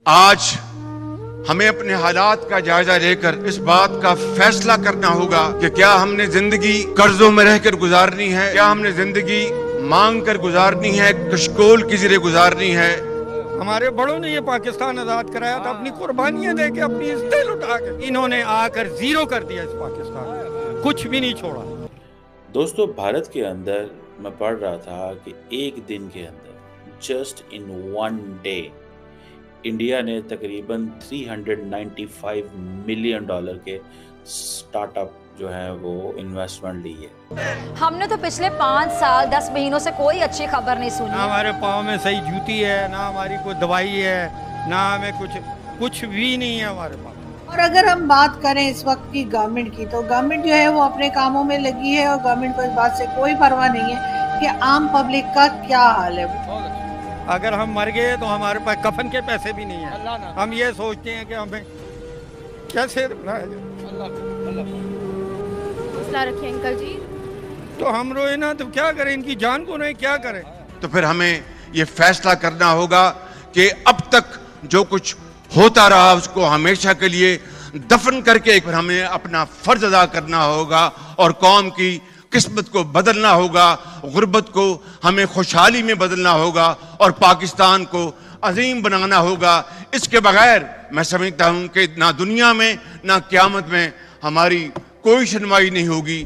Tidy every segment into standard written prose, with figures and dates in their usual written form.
आज हमें अपने हालात का जायजा लेकर इस बात का फैसला करना होगा कि क्या हमने जिंदगी कर्जों में रहकर गुजारनी है, क्या हमने जिंदगी मांग कर गुजारनी है, कशकोल की जरिए गुजारनी है। हमारे बड़ों ने ये पाकिस्तान आजाद कराया था अपनी कुर्बानियां देके, अपनी इज्जतें लुटा के। इन्होंने आकर जीरो कर दिया इस पाकिस्तान में, कुछ भी नहीं छोड़ा। दोस्तों, भारत के अंदर मैं पढ़ रहा था कि एक दिन के अंदर just in one day India ने तकरीबन 395 मिलियन डॉलर के स्टार्टअप जो है वो इन्वेस्टमेंट ली है। हमने तो पिछले 5 साल 10 महीनों से कोई अच्छी खबर नहीं सुनी। ना हमारे पाँव में सही जूती है, ना हमारी कोई दवाई है, ना हमें कुछ भी नहीं है हमारे पास। और अगर हम बात करें इस वक्त की गवर्नमेंट की, तो गवर्नमेंट जो है वो अपने कामों में लगी है और गवर्नमेंट को इस बात से कोई परवाह नहीं है कि आम पब्लिक का क्या हाल है। अगर हम मर गए तो हमारे पास कफन के पैसे भी नहीं है। हम ये सोचते हैं कि हमें कैसे रखिए अंकल जी। तो हम रोए ना तो क्या करें, इनकी जान को नहीं क्या करें। तो फिर हमें ये फैसला करना होगा कि अब तक जो कुछ होता रहा उसको हमेशा के लिए दफन करके फिर हमें अपना फर्ज अदा करना होगा और कौम की किस्मत को बदलना होगा, गुर्बत को हमें खुशहाली में बदलना होगा और पाकिस्तान को अजीम बनाना होगा। इसके बगैर मैं समझता हूं कि ना दुनिया में ना क़यामत में हमारी कोई सुनवाई नहीं होगी।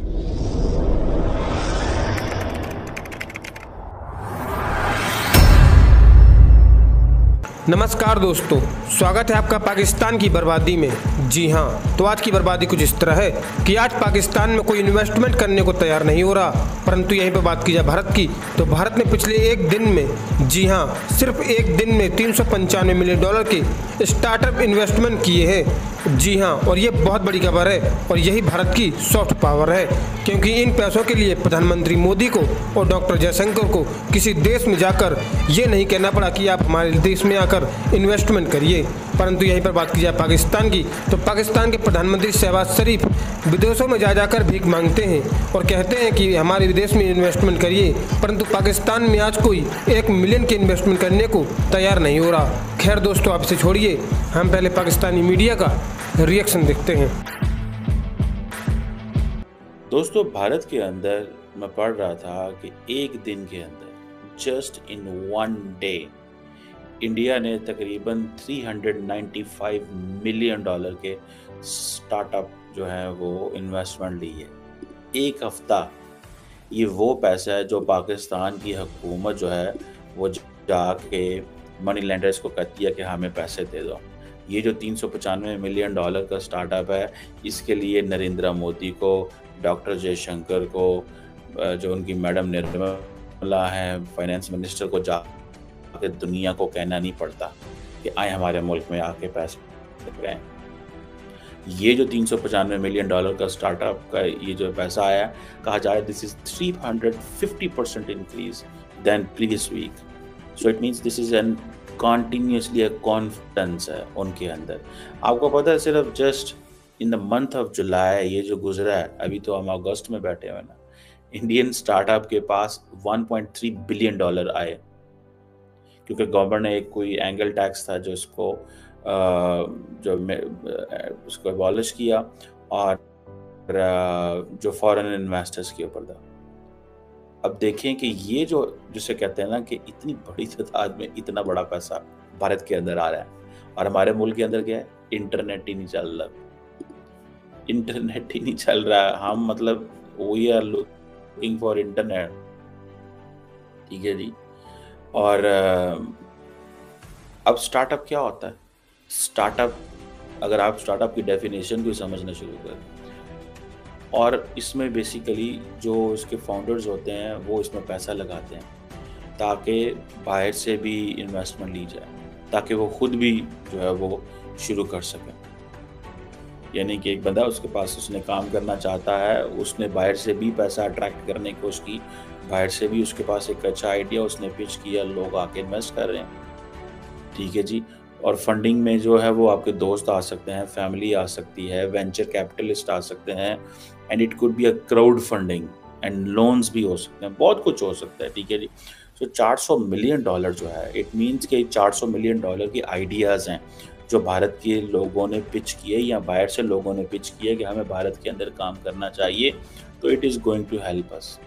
नमस्कार दोस्तों, स्वागत है आपका पाकिस्तान की बर्बादी में। जी हाँ, तो आज की बर्बादी कुछ इस तरह है कि आज पाकिस्तान में कोई इन्वेस्टमेंट करने को तैयार नहीं हो रहा। परंतु यहीं पर बात की जाए भारत की, तो भारत ने पिछले एक दिन में, जी हाँ, सिर्फ एक दिन में 395 मिलियन डॉलर के स्टार्टअप इन्वेस्टमेंट किए हैं। जी हाँ, और ये बहुत बड़ी खबर है और यही भारत की सॉफ्ट पावर है, क्योंकि इन पैसों के लिए प्रधानमंत्री मोदी को और डॉक्टर जयशंकर को किसी देश में जाकर ये नहीं कहना पड़ा कि आप हमारे देश में आकर इन्वेस्टमेंट करिए। परंतु यहीं पर बात की जाए पाकिस्तान की, तो पाकिस्तान के प्रधानमंत्री शहबाज शरीफ विदेशों में जा जाकर भीख मांगते हैं और कहते हैं कि हमारे विदेश में इन्वेस्टमेंट करिए, परंतु पाकिस्तान में आज कोई 1 मिलियन के इन्वेस्टमेंट करने को तैयार नहीं हो रहा। खैर दोस्तों, आपसे छोड़िए, हम पहले पाकिस्तानी मीडिया का रिएक्शन देखते हैं। दोस्तों, भारत के अंदर मैं पढ़ रहा था कि एक दिन के अंदर just in one day India ने तकरीबन 395 मिलियन डॉलर के स्टार्टअप जो है वो इन्वेस्टमेंट ली है। एक हफ्ता ये वो पैसा है जो पाकिस्तान की हुकूमत जो है वो जाके मनी लेंडर्स को कहती है कि हमें पैसे दे दो। ये जो 395 मिलियन डॉलर का स्टार्टअप है, इसके लिए नरेंद्र मोदी को, डॉक्टर जयशंकर को, जो उनकी मैडम निर्मला है फाइनेंस मिनिस्टर को जाके दुनिया को कहना नहीं पड़ता कि आए हमारे मुल्क में आके पैसे लगाएं। ये जो 395 मिलियन डॉलर का स्टार्टअप का ये जो पैसा आया, कहा जा रहा है this is 350% increase than previous week. So it means this is an continuously confidence है उनके अंदर। आपको पता है, सिर्फ just in the month of जुलाई ये जो गुजरा है, अभी तो हम अगस्त में बैठे हुए ना, इंडियन स्टार्टअप के पास 1.3 बिलियन डॉलर आए, क्योंकि गवर्नमेंट ने एक कोई एंगल टैक्स था जो इसको उसको एबॉलिश किया और जो फॉरेन इन्वेस्टर्स के ऊपर था। अब देखें कि ये जो जिसे कहते हैं ना कि इतनी बड़ी तादाद में इतना बड़ा पैसा भारत के अंदर आ रहा है, और हमारे मुल्क के अंदर क्या है, इंटरनेट ही नहीं चल रहा, इंटरनेट ही नहीं चल रहा है। हम मतलब we are looking for internet, ठीक है जी। और अब स्टार्टअप क्या होता है? स्टार्टअप, अगर आप स्टार्टअप की डेफिनेशन को समझना शुरू करें, और इसमें बेसिकली जो इसके फाउंडर्स होते हैं वो इसमें पैसा लगाते हैं ताकि बाहर से भी इन्वेस्टमेंट ली जाए, ताकि वो खुद भी जो है वो शुरू कर सकें। यानी कि एक बंदा, उसके पास उसने काम करना चाहता है, उसने बाहर से भी पैसा अट्रैक्ट करने की कोशिश की, बाहर से भी उसके पास एक अच्छा आइडिया उसने पिच किया, लोग आके इन्वेस्ट कर रहे हैं, ठीक है जी। और फंडिंग में जो है वो आपके दोस्त आ सकते हैं, फैमिली आ सकती है, वेंचर कैपिटलिस्ट आ सकते हैं, and it could be a crowd funding and loans भी हो सकते हैं, बहुत कुछ हो सकता है, ठीक है जी। सो $400 मिलियन जो है, इट मीन्स कि $400 मिलियन की आइडियाज़ हैं जो भारत के लोगों ने पिच किए या बाहर से लोगों ने पिच किए कि हमें भारत के अंदर काम करना चाहिए, तो it is going to help us.